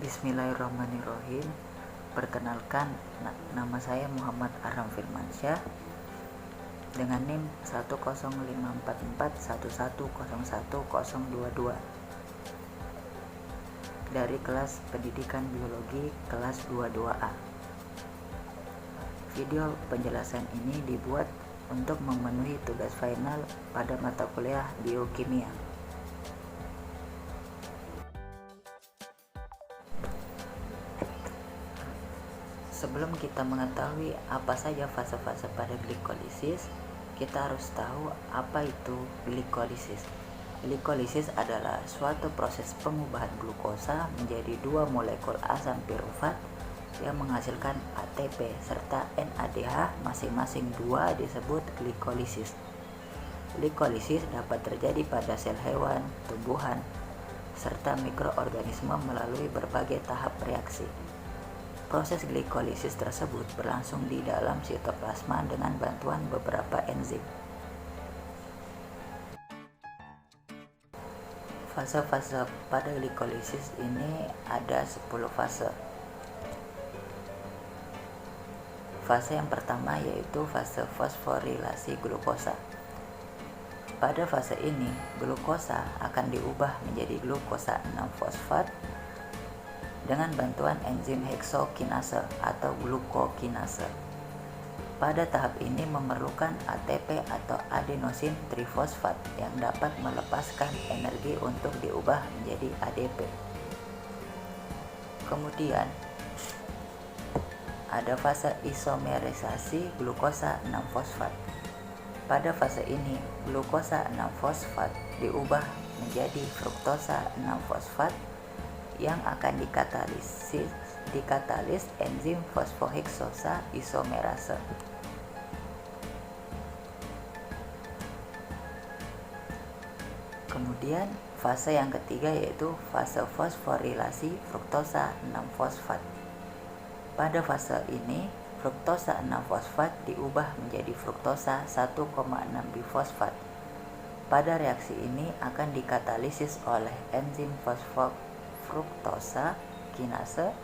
Bismillahirrahmanirrahim. Perkenalkan, nama saya Muhammad Aram Firmansyah dengan NIM 1054411010122 dari kelas Pendidikan Biologi kelas 22A. Video penjelasan ini dibuat untuk memenuhi tugas final pada mata kuliah biokimia. Sebelum kita mengetahui apa saja fase-fase pada glikolisis, kita harus tahu apa itu glikolisis. Glikolisis adalah suatu proses pengubahan glukosa menjadi dua molekul asam pirufat yang menghasilkan ATP serta NADH masing-masing dua disebut glikolisis. Glikolisis dapat terjadi pada sel hewan, tumbuhan, serta mikroorganisme melalui berbagai tahap reaksi. Proses glikolisis tersebut berlangsung di dalam sitoplasma dengan bantuan beberapa enzim. Fase-fase pada glikolisis ini ada 10 fase. Fase yang pertama yaitu fase fosforilasi glukosa. Pada fase ini, glukosa akan diubah menjadi glukosa 6-fosfat dengan bantuan enzim heksokinase atau glukokinase. Pada tahap ini memerlukan ATP atau adenosin trifosfat yang dapat melepaskan energi untuk diubah menjadi ADP. Kemudian ada fase isomerisasi glukosa 6-fosfat. Pada fase ini, glukosa 6-fosfat diubah menjadi fruktosa 6-fosfat yang akan dikatalis enzim fosfoheksosa isomerase. Kemudian fase yang ketiga yaitu fase fosforilasi fruktosa 6-fosfat. Pada fase ini, fruktosa 6-fosfat diubah menjadi fruktosa 1,6-bifosfat. Pada reaksi ini akan dikatalisis oleh enzim fruktosa kinase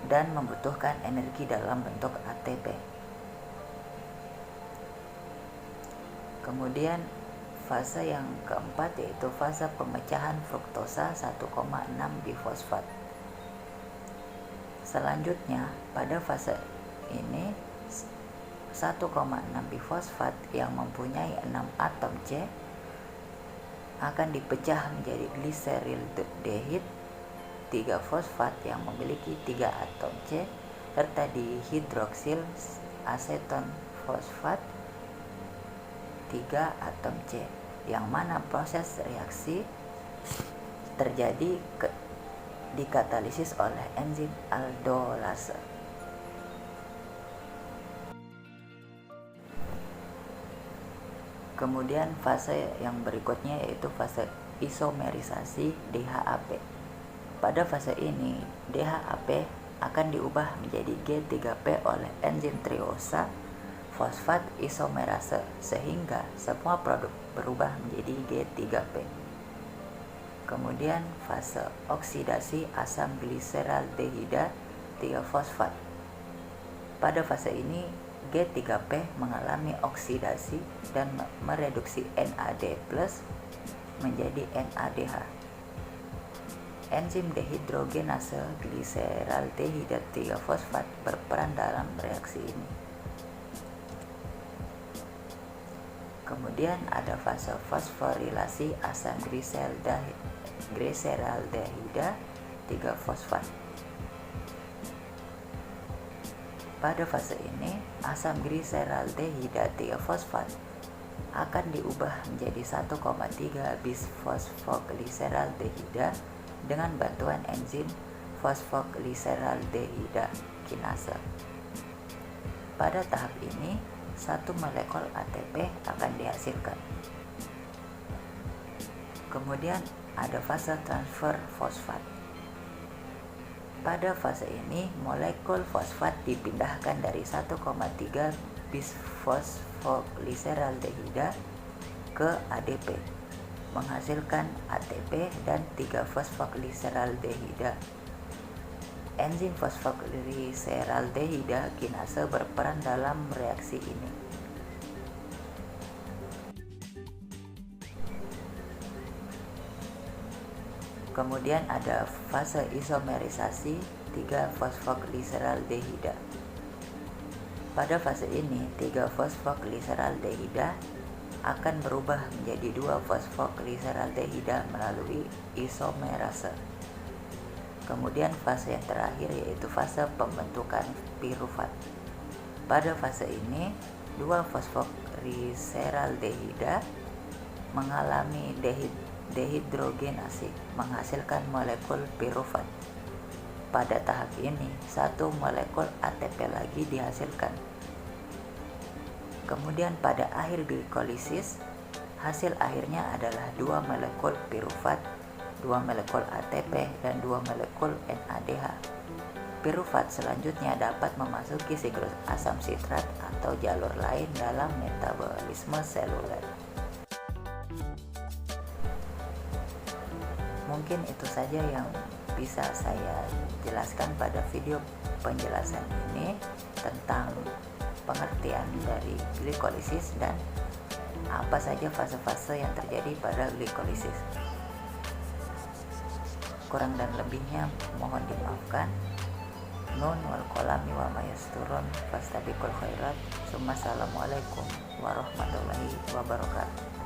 dan membutuhkan energi dalam bentuk ATP. Kemudian fase yang keempat yaitu fase pemecahan fruktosa 1,6-bifosfat. Selanjutnya pada fase ini 1,6-bifosfat yang mempunyai 6 atom C akan dipecah menjadi gliserildehid 3-fosfat yang memiliki 3 atom C serta dihidroksil aseton fosfat 3 atom C, yang mana proses reaksi terjadi dikatalisis oleh enzim aldolase. Kemudian fase yang berikutnya yaitu fase isomerisasi DHAP. Pada fase ini, DHAP akan diubah menjadi G3P oleh enzim triosa fosfat isomerase sehingga semua produk berubah menjadi G3P. Kemudian fase oksidasi asam gliseraldehida 3-fosfat. Pada fase ini G3P mengalami oksidasi dan mereduksi NAD+ menjadi NADH. Enzim dehidrogenase gliseraldehida 3-fosfat berperan dalam reaksi ini. Kemudian ada fase fosforilasi asam gliseraldehida 3-fosfat. Pada fase ini, asam gliseraldehida 3-fosfat akan diubah menjadi 1,3-bisfosfoglyceraldehida dengan bantuan enzim fosfogliseraldehida. kinase. Pada tahap ini, satu molekul ATP akan dihasilkan. Kemudian ada fase transfer fosfat. Pada fase ini, molekul fosfat dipindahkan dari 1,3 bisfosfoglyceraldehida ke ADP, menghasilkan ATP dan 3 fosfoglyceraldehida. Enzim fosfoglyceraldehida kinase berperan dalam reaksi ini. Kemudian ada fase isomerisasi 3 fosfoglyceraldehida. Pada fase ini, 3 fosfoglyceraldehida akan berubah menjadi 2 fosfoglyceraldehida melalui isomerase. Kemudian fase yang terakhir yaitu fase pembentukan pirufat. Pada fase ini, 2 fosfoglyceraldehida mengalami dehidrogenasi, menghasilkan molekul pirufat. Pada tahap ini, 1 molekul ATP lagi dihasilkan. Kemudian pada akhir glikolisis, hasil akhirnya adalah 2 molekul pirufat, 2 molekul ATP, dan 2 molekul NADH. Pirufat selanjutnya dapat memasuki siklus asam sitrat atau jalur lain dalam metabolisme seluler. Mungkin itu saja yang bisa saya jelaskan pada video penjelasan ini tentang pengertian dari glikolisis dan apa saja fase-fase yang terjadi pada glikolisis. Kurang dan lebihnya mohon dimaafkan. Nun wal qalami wa ma yasturun fastabiqul khairat. Assalamualaikum warahmatullahi wabarakatuh.